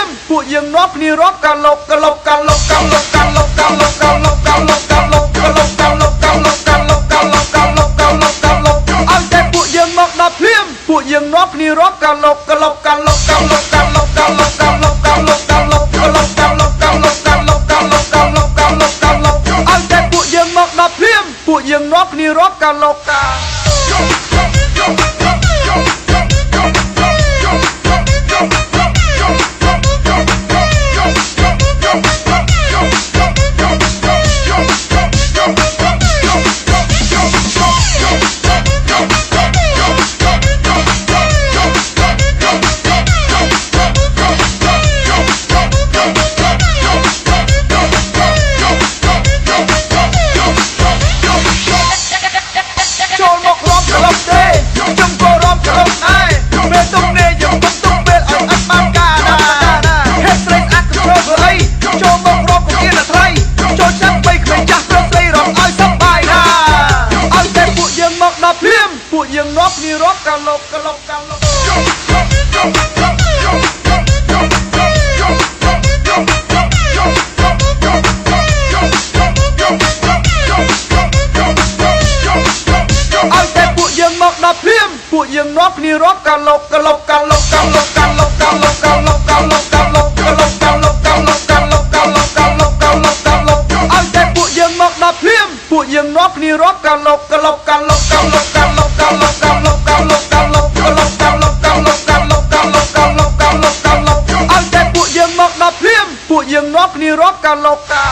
មពួកយើងនាំគ្នារាប់កាលុកកាលុកកាលុកកាលុកកាលុកកាលុកកាលុកកាលុកកាលុកកាលុកកាលុកកាលុកកាលុកកាលុកកាលុកកាលុកកាលុកកាលុកឲ្យតែពួកយើងមកដល់ភ្លាមពួកយើងនាំគ្នារាប់កាលុកកាលុកកាលុកកាលុកកាលុកកាលុកកាលុកកាលុកកាលុកកាលុកកាលុកកាលុកកាលុកកាលុកកាលុកកាលុកកាលុកកាលុកឲ្យតែពួកយើងមកដល់ភ្លាមពួកយើងនាំគ្នារាប់កាលុកកាពួកយើងនាំគ្នារាប់កាលុកកាលុកកាលុកឲ្យតែពួកយើងមកដល់ភ្លាមពួកយើងនាំគ្នារាប់កាលុកកាលុកកាលុកកាលុកកាលុកកាលុកកាលុកកាលុកកាលុកកាលុកកាលុកកាលុកកាលុកកាលុកកាលុកកាលុកកាលុកកាលុកកាលុកឲ្យតែពួកយើងមកដល់ភ្លាមពួកយើងនាំគ្នារាប់កាលុកកាលុកកាលុកកាលុកកាលុកកាលុកកាលុកកាលុកកាលុកកាលុកកាលុកកាលុកកាលុកកាលុកកាលុកកាលុកកាលុកកាលុកកាលុកឲ្យតែពួកយើងមកដល់ភ្លាមពួកយើងនាំគ្នារាប់កាលុកកា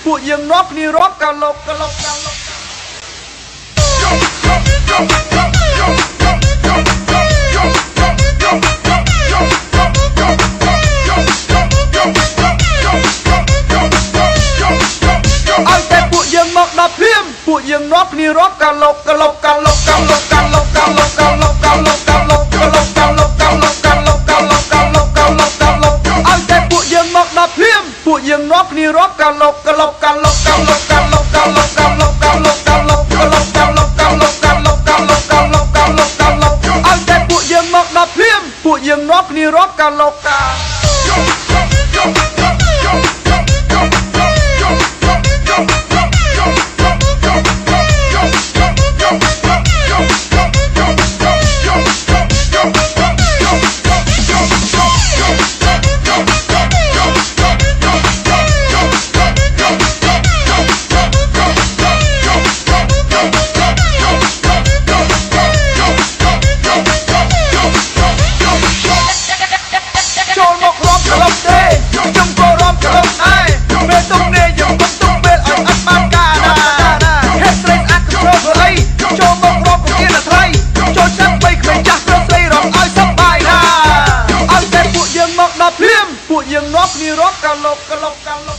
ពួកយើងនាំគ្នារាប់កាលុកកាលុកកាលុកឲ្យតែពួកយើងមកដល់ភ្លាមពួកយើងនាំគ្នារាប់កាលុកកាលុកកាលុកកាលុកកាលុកកាលុកកាលុកកាលុកកាលុកកាលុកកាលុកកាលុកកាលុកកាលុកកាលុកកាលុកកាលុកកាលុកឲ្យតែពួកយើងមកដល់ភ្លាមពួកយើងនាំគ្នារាប់កាលុកកាលុកកាលុកកាលុកកាលុកកាលុកកាលុកកាលុកកាលុកកាលុកកាលុកកាលុកកាលុកកាលុកកាលុកកាលុកកាលុកកាលុកឲ្យតែពួកយើងមកដល់ភ្លាមពួកយើងនាំគ្នារាប់កាលុកកាពួកយើងនាំគ្នារាប់កាលុកកាលុកកាលុក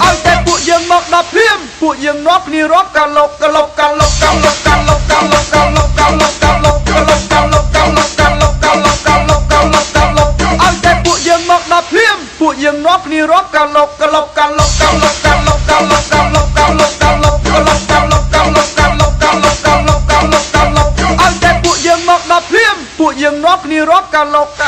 ឲ្យតែពួកយើងមកដល់ភ្លាមពួកយើងនាំគ្នារាប់កាលុកកាលុកកាលុកកាលុកកាលុកកាលុកកាលុកកាលុកកាលុកកាលុកកាលុកកាលុកកាលុកកាលុកកាលុកកាលុកកាលុកកាលុកកាលុកឲ្យតែពួកយើងមកដល់ភ្លាមពួកយើងនាំគ្នារាប់កាលុកកាលុកកាលុកកាលុកកាលុកកាលុកកាលុកកាលុកកាលុកកាលុកកាលុកកាលុកកាលុកកាលុកកាលុកកាលុកកាលុកកាលុកឲ្យតែពួកយើងមកដល់ភ្លាមពួកយើងនាំគ្នារាប់កាលុក